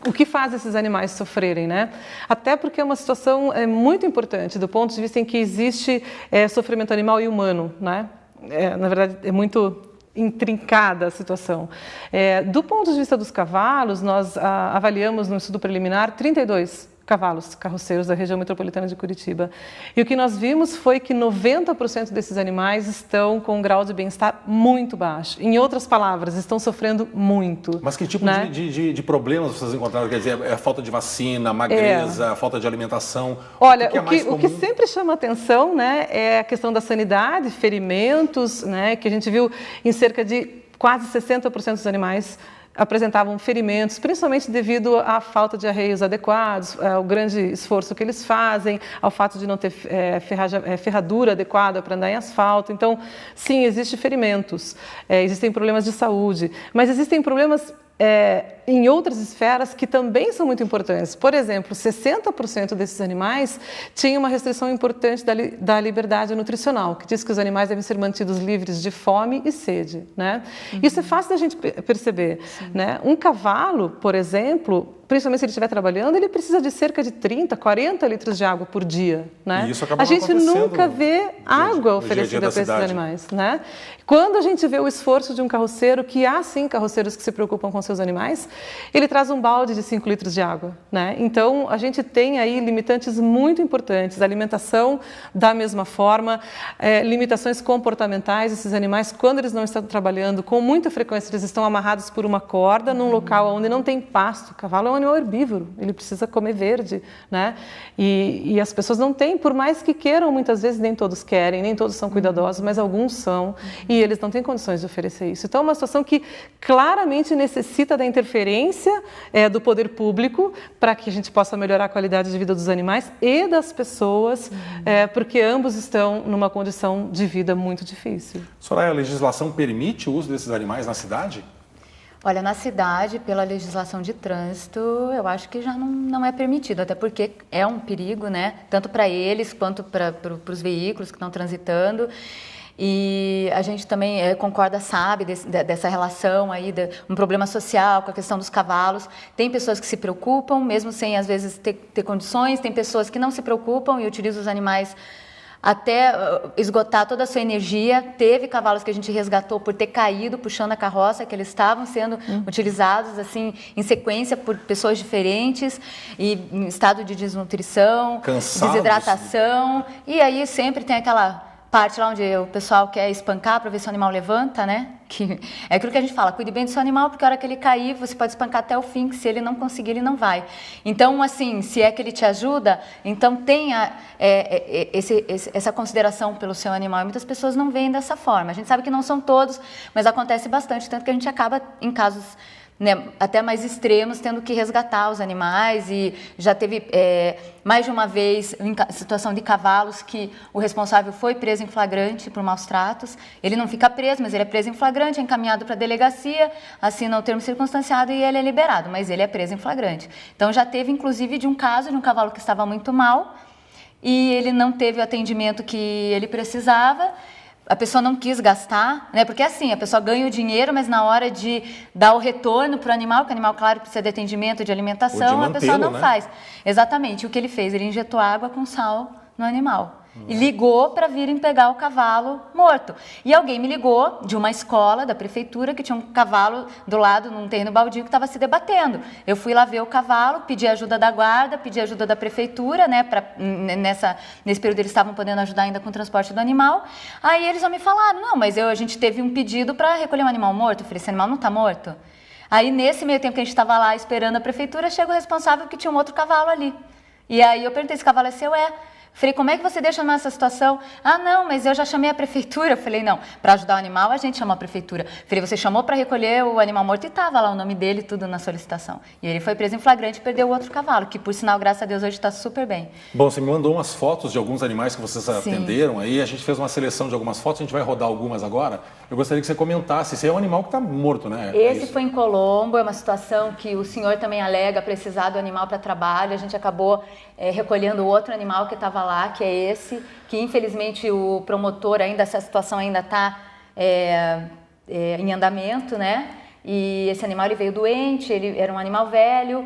o que faz esses animais sofrerem, né? Até porque é uma situação muito importante do ponto de vista em que existe sofrimento animal e humano, né? Na verdade, é muito intrincada a situação. Do ponto de vista dos cavalos, nós avaliamos no estudo preliminar 32 cavalos carroceiros da região metropolitana de Curitiba. E o que nós vimos foi que 90% desses animais estão com um grau de bem-estar muito baixo. Em outras palavras, estão sofrendo muito. Mas que tipo, né, de problemas vocês encontraram? Quer dizer, a falta de vacina, magreza, a falta de alimentação? Olha, o que sempre chama atenção, né, é a questão da sanidade, ferimentos, né, que a gente viu em cerca de quase 60% dos animais apresentavam ferimentos, principalmente devido à falta de arreios adequados, ao grande esforço que eles fazem, ao fato de não ter ferradura adequada para andar em asfalto. Então, sim, existem ferimentos, existem problemas de saúde, mas existem problemas em outras esferas que também são muito importantes. Por exemplo, 60% desses animais tinham uma restrição importante da liberdade nutricional, que diz que os animais devem ser mantidos livres de fome e sede, né? Isso é fácil da gente perceber, né? Um cavalo, por exemplo, principalmente se ele estiver trabalhando, ele precisa de cerca de 30, 40 litros de água por dia, né? E isso acaba a gente nunca vê água oferecida para esses animais, né? Quando a gente vê o esforço de um carroceiro, que há sim carroceiros que se preocupam com seus animais, ele traz um balde de 5 litros de água, né? Então, a gente tem aí limitantes muito importantes, alimentação da mesma forma, limitações comportamentais. Esses animais, quando eles não estão trabalhando, com muita frequência eles estão amarrados por uma corda num local onde não tem pasto. O cavalo é um animal herbívoro, ele precisa comer verde, né? E as pessoas não têm, por mais que queiram, muitas vezes nem todos querem, nem todos são cuidadosos, mas alguns são, e eles não têm condições de oferecer isso. Então, é uma situação que claramente necessita da interferência do poder público para que a gente possa melhorar a qualidade de vida dos animais e das pessoas, porque ambos estão numa condição de vida muito difícil. Soraya, a legislação permite o uso desses animais na cidade? Olha, na cidade, pela legislação de trânsito, eu acho que já não é permitido, até porque é um perigo, né? Tanto para eles quanto para os veículos que estão transitando. E a gente também concorda, sabe, dessa relação aí, um problema social com a questão dos cavalos. Tem pessoas que se preocupam, mesmo sem, às vezes, ter condições. Tem pessoas que não se preocupam e utilizam os animais até esgotar toda a sua energia. Teve cavalos que a gente resgatou por ter caído puxando a carroça, que eles estavam sendo utilizados assim em sequência por pessoas diferentes e em estado de desnutrição, cansados, desidratação. E aí sempre tem aquela parte lá onde o pessoal quer espancar para ver se o animal levanta, né? Que é aquilo que a gente fala, cuide bem do seu animal, porque a hora que ele cair, você pode espancar até o fim, que se ele não conseguir, ele não vai. Então, assim, se é que ele te ajuda, então tenha essa consideração pelo seu animal. E muitas pessoas não veem dessa forma. A gente sabe que não são todos, mas acontece bastante, tanto que a gente acaba, em casos, né, até mais extremos, tendo que resgatar os animais. E já teve mais de uma vez em situação de cavalos que o responsável foi preso em flagrante por maus tratos. Ele não fica preso, mas ele é preso em flagrante, é encaminhado para a delegacia, assina o termo circunstanciado e ele é liberado, mas ele é preso em flagrante. Então já teve inclusive de um caso de um cavalo que estava muito mal e ele não teve o atendimento que ele precisava. A pessoa não quis gastar, né? Porque assim, a pessoa ganha o dinheiro, mas na hora de dar o retorno para o animal, que o animal, claro, precisa de atendimento, de alimentação, a pessoa não faz. Exatamente, o que ele fez? Ele injetou água com sal no animal. E ligou para virem pegar o cavalo morto. E alguém me ligou de uma escola da prefeitura que tinha um cavalo do lado, num terreno baldio, que estava se debatendo. Eu fui lá ver o cavalo, pedi ajuda da guarda, pedi ajuda da prefeitura, né? Nesse período eles estavam podendo ajudar ainda com o transporte do animal. Aí eles me falaram, não, mas a gente teve um pedido para recolher um animal morto. Eu falei, esse animal não está morto? Aí nesse meio tempo que a gente estava lá esperando a prefeitura, chega o responsável que tinha um outro cavalo ali. E aí eu perguntei, esse cavalo é seu? Falei, como é que você deixa nessa situação? Ah, não, mas eu já chamei a prefeitura. Eu falei, não, para ajudar o animal a gente chama a prefeitura. Falei, você chamou para recolher o animal morto e estava lá o nome dele tudo na solicitação. E ele foi preso em flagrante e perdeu o outro cavalo, que por sinal, graças a Deus, hoje está super bem. Bom, você me mandou umas fotos de alguns animais que vocês atenderam aí, a gente fez uma seleção de algumas fotos, a gente vai rodar algumas agora. Eu gostaria que você comentasse, esse é um animal que está morto, né? Esse foi em Colombo, é uma situação que o senhor também alega precisar do animal para trabalho. A gente acabou recolhendo outro animal que estava lá, que é esse, que infelizmente o promotor ainda, essa situação ainda está em andamento, né? E esse animal ele veio doente, ele era um animal velho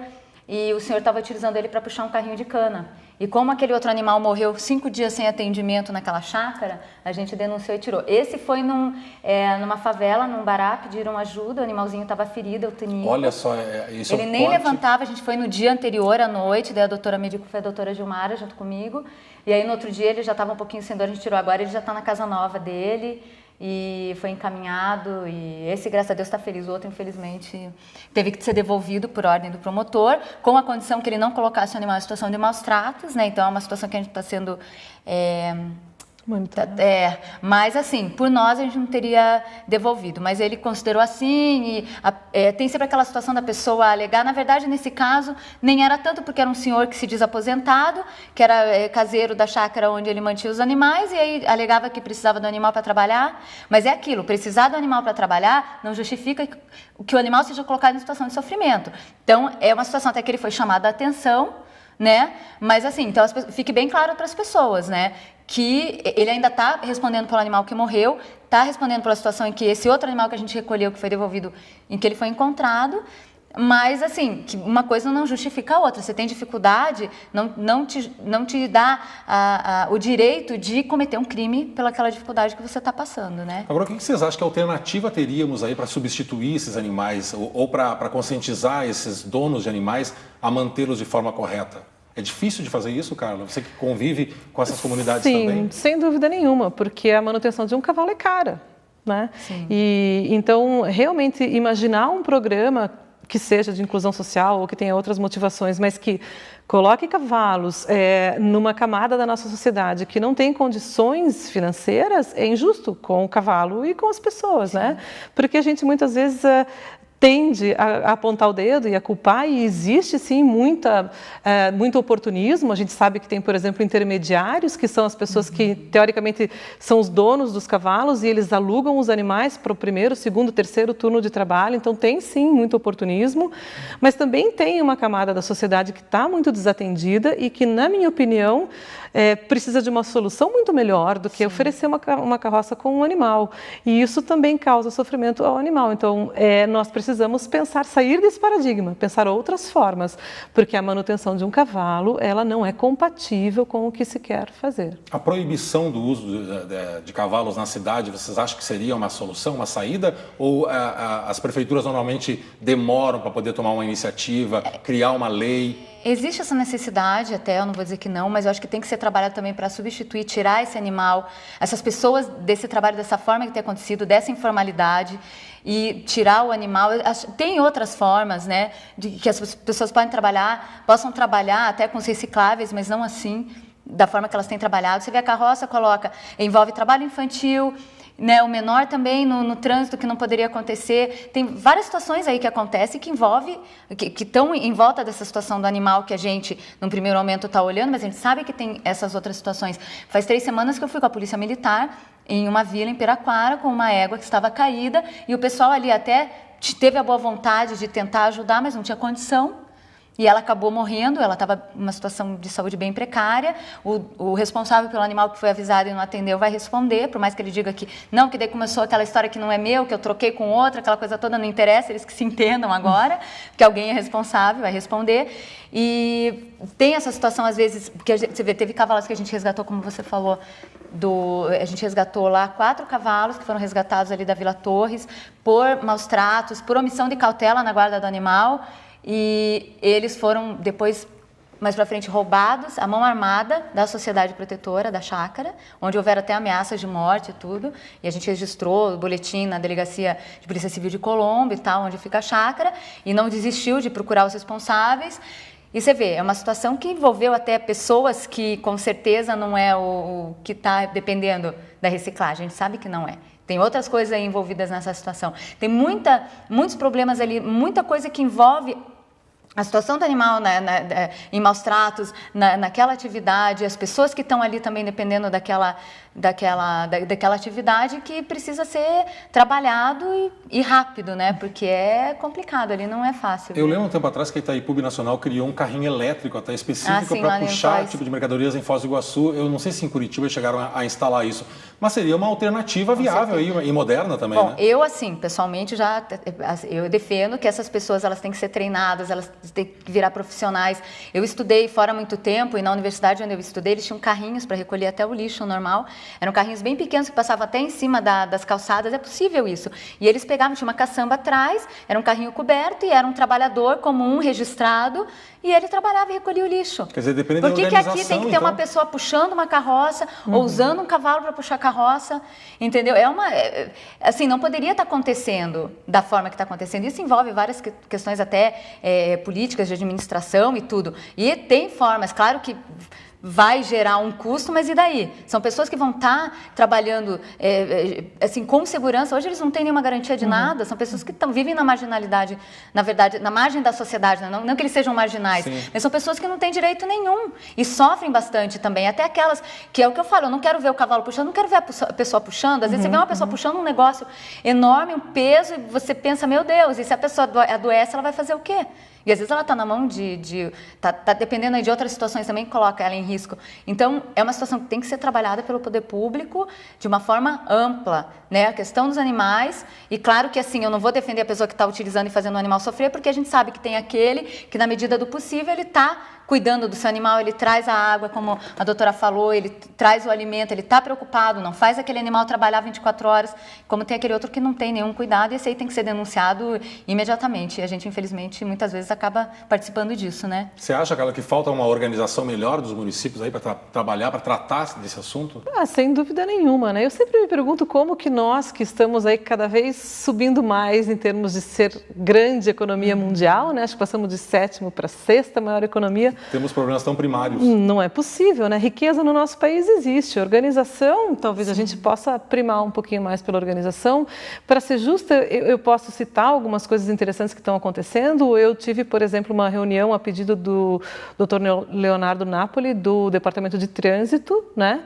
e o senhor estava utilizando ele para puxar um carrinho de cana. E como aquele outro animal morreu 5 dias sem atendimento naquela chácara, a gente denunciou e tirou. Esse foi numa favela, num bará, pediram ajuda, o animalzinho estava ferido, o tunico. Olha só, isso ele nem levantava, a gente foi no dia anterior, à noite, daí a doutora médico foi a doutora Gilmara junto comigo, e aí no outro dia ele já estava um pouquinho sem dor, a gente tirou agora, ele já está na casa nova dele, e foi encaminhado, e esse, graças a Deus, está feliz. O outro, infelizmente, teve que ser devolvido por ordem do promotor, com a condição que ele não colocasse o animal em situação de maus tratos, né? Então, é uma situação que a gente está sendo... mas assim, por nós a gente não teria devolvido, mas ele considerou assim, e tem sempre aquela situação da pessoa alegar. Na verdade, nesse caso, nem era tanto, porque era um senhor que se diz aposentado, que era caseiro da chácara onde ele mantinha os animais, e aí alegava que precisava do animal para trabalhar, mas é aquilo, precisar do animal para trabalhar não justifica que o animal seja colocado em situação de sofrimento. Então, é uma situação até que ele foi chamado a atenção, né? Mas assim, então fique bem claro para as pessoas, né? Que ele ainda está respondendo pelo animal que morreu, está respondendo pela situação em que esse outro animal que a gente recolheu, que foi devolvido, em que ele foi encontrado, mas assim, que uma coisa não justifica a outra. Você tem dificuldade, não te dá o direito de cometer um crime pelaquela dificuldade que você está passando, né? Agora, o que vocês acham que alternativa teríamos aí para substituir esses animais ou para conscientizar esses donos de animais a mantê-los de forma correta? É difícil de fazer isso, Carla? Você que convive com essas comunidades também? Sim, sem dúvida nenhuma, porque a manutenção de um cavalo é cara, né? Sim. E então, realmente, imaginar um programa que seja de inclusão social ou que tenha outras motivações, mas que coloque cavalos numa camada da nossa sociedade que não tem condições financeiras, é injusto com o cavalo e com as pessoas, né? Porque a gente muitas vezes tende a apontar o dedo e a culpar, e existe sim muito oportunismo. A gente sabe que tem, por exemplo, intermediários, que são as pessoas que teoricamente são os donos dos cavalos, e eles alugam os animais para o primeiro, segundo, terceiro turno de trabalho. Então tem sim muito oportunismo, mas também tem uma camada da sociedade que está muito desatendida e que, na minha opinião, precisa de uma solução muito melhor do que oferecer uma carroça com um animal. E isso também causa sofrimento ao animal. Então, nós precisamos sair desse paradigma, pensar outras formas, porque a manutenção de um cavalo, ela não é compatível com o que se quer fazer. A proibição do uso de cavalos na cidade, vocês acham que seria uma solução, uma saída? Ou as prefeituras normalmente demoram para poder tomar uma iniciativa, criar uma lei? Existe essa necessidade, até, eu não vou dizer que não, mas eu acho que tem que ser trabalhado também para substituir, tirar esse animal, essas pessoas desse trabalho dessa forma que tem acontecido, dessa informalidade, e tirar o animal. Tem outras formas, né, de que as pessoas possam trabalhar até com os recicláveis, mas não assim, da forma que elas têm trabalhado. Você vê a carroça, envolve trabalho infantil, né, o menor também no trânsito, que não poderia acontecer. Tem várias situações aí que acontecem que estão em volta dessa situação do animal que a gente, no primeiro momento, está olhando, mas a gente sabe que tem essas outras situações. Faz 3 semanas que eu fui com a Polícia Militar em uma vila em Piraquara com uma égua que estava caída, e o pessoal ali até teve a boa vontade de tentar ajudar, mas não tinha condição. E ela acabou morrendo, ela estava em uma situação de saúde bem precária. O responsável pelo animal que foi avisado e não atendeu vai responder, por mais que ele diga que não, que daí começou aquela história que não é meu, que eu troquei com outra, aquela coisa toda, não interessa, eles que se entendam agora, porque alguém é responsável, vai responder. E tem essa situação, às vezes, porque você vê, teve cavalos que a gente resgatou, como você falou, a gente resgatou lá 4 cavalos que foram resgatados ali da Vila Torres por maus tratos, por omissão de cautela na guarda do animal. E eles foram depois, mais para frente, roubados à mão armada da Sociedade Protetora da Chácara, onde houveram até ameaças de morte e tudo, e a gente registrou o boletim na Delegacia de Polícia Civil de Colombo e tal, onde fica a chácara, e não desistiu de procurar os responsáveis. E você vê, é uma situação que envolveu até pessoas que com certeza não é o que está dependendo da reciclagem, a gente sabe que não é. Tem outras coisas aí envolvidas nessa situação. Tem muitos problemas ali, muita coisa que envolve a situação do animal em maus tratos, naquela atividade, as pessoas que estão ali também dependendo daquela atividade, que precisa ser trabalhado e rápido, né? Porque é complicado ali, não é fácil. Eu lembro um tempo atrás que a Itaipu Nacional criou um carrinho elétrico até específico para puxar tipo de mercadorias em Foz do Iguaçu. Eu não sei se em Curitiba chegaram a instalar isso, mas seria uma alternativa viável aí, e moderna também. Bom, né? eu assim, pessoalmente, eu defendo que essas pessoas, elas têm que ser treinadas, elas de ter que virar profissionais. Eu estudei fora há muito tempo e na universidade onde eu estudei, eles tinham carrinhos para recolher até o lixo normal. Eram carrinhos bem pequenos que passavam até em cima das calçadas, é possível isso. E eles pegavam, tinha uma caçamba atrás, era um carrinho coberto e era um trabalhador comum, registrado, e ele trabalhava e recolhia o lixo. Quer dizer, depende Por que da organização, aqui tem que ter uma pessoa puxando uma carroça ou usando um cavalo para puxar a carroça? Entendeu? Assim, não poderia estar acontecendo da forma que está acontecendo. Isso envolve várias questões até políticas de administração e tudo. E tem formas, claro que vai gerar um custo, mas e daí? São pessoas que vão estar trabalhando assim, com segurança. Hoje eles não têm nenhuma garantia de nada, são pessoas que vivem na marginalidade, na verdade, na margem da sociedade, né? Não que eles sejam marginais, mas são pessoas que não têm direito nenhum e sofrem bastante também, até aquelas, que é o que eu falo, eu não quero ver o cavalo puxando, não quero ver a pessoa puxando, às vezes você vê uma pessoa puxando um negócio enorme, um peso, e você pensa, meu Deus, e se a pessoa adoece, ela vai fazer o quê? E às vezes ela está na mão tá dependendo aí de outras situações também que coloca ela em risco. Então, é uma situação que tem que ser trabalhada pelo poder público de uma forma ampla, né? A questão dos animais, e claro que assim, eu não vou defender a pessoa que está utilizando e fazendo o animal sofrer, porque a gente sabe que tem aquele que na medida do possível ele está cuidando do seu animal, ele traz a água, como a doutora falou, ele traz o alimento, ele está preocupado, não faz aquele animal trabalhar 24 horas, como tem aquele outro que não tem nenhum cuidado, e esse aí tem que ser denunciado imediatamente. E a gente, infelizmente, muitas vezes acaba participando disso, né? Você acha, Carla, que falta uma organização melhor dos municípios aí para trabalhar, para tratar desse assunto? Sem dúvida nenhuma, né? Eu sempre me pergunto como que nós, que estamos aí cada vez subindo mais em termos de ser grande economia mundial, né? Acho que passamos de 7ª para 6ª maior economia. Temos problemas tão primários. Não é possível, né? Riqueza no nosso país existe. Organização, talvez a gente possa primar um pouquinho mais pela organização. Para ser justa, eu posso citar algumas coisas interessantes que estão acontecendo. Eu tive, por exemplo, uma reunião a pedido do Dr. Leonardo Napoli, do Departamento de Trânsito, né?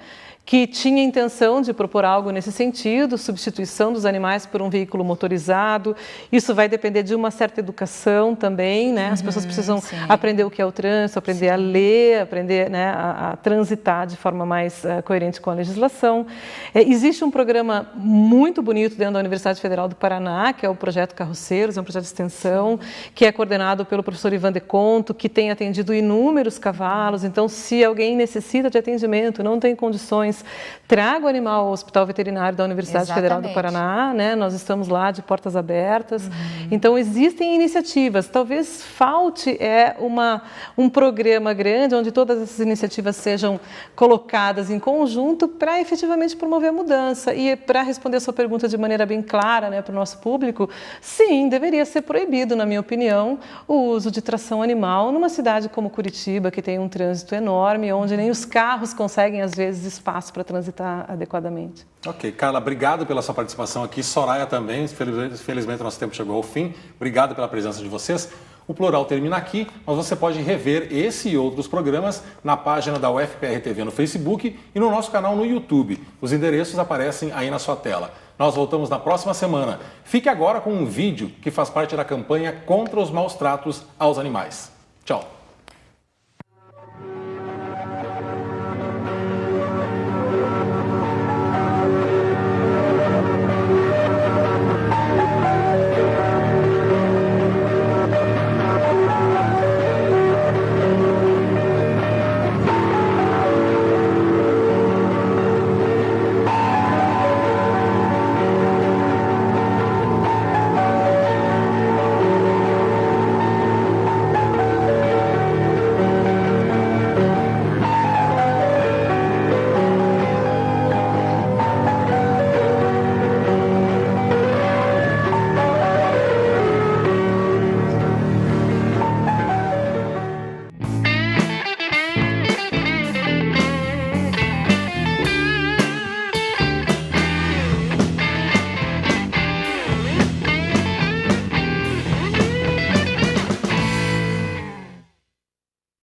Que tinha intenção de propor algo nesse sentido, substituição dos animais por um veículo motorizado. Isso vai depender de uma certa educação também, né? As pessoas precisam aprender o que é o trânsito, aprender a ler, aprender, né, a transitar de forma mais coerente com a legislação. Existe um programa muito bonito dentro da Universidade Federal do Paraná, que é o Projeto Carroceiros, é um projeto de extensão, que é coordenado pelo professor Ivan de Conto, que tem atendido inúmeros cavalos. Então, se alguém necessita de atendimento, não tem condições, traga o animal ao Hospital Veterinário da Universidade Federal do Paraná, né? Nós estamos lá de portas abertas. Então, existem iniciativas. Talvez falte um programa grande onde todas essas iniciativas sejam colocadas em conjunto para efetivamente promover a mudança. E para responder a sua pergunta de maneira bem clara, né, para o nosso público, sim, deveria ser proibido, na minha opinião, o uso de tração animal numa cidade como Curitiba, que tem um trânsito enorme, onde nem os carros conseguem, às vezes, espaço para transitar adequadamente. Ok, Carla, obrigado pela sua participação aqui. Soraya também, felizmente o nosso tempo chegou ao fim. Obrigado pela presença de vocês. O Plural termina aqui, mas você pode rever esse e outros programas na página da UFPR TV no Facebook e no nosso canal no YouTube. Os endereços aparecem aí na sua tela. Nós voltamos na próxima semana. Fique agora com um vídeo que faz parte da campanha contra os maus tratos aos animais. Tchau!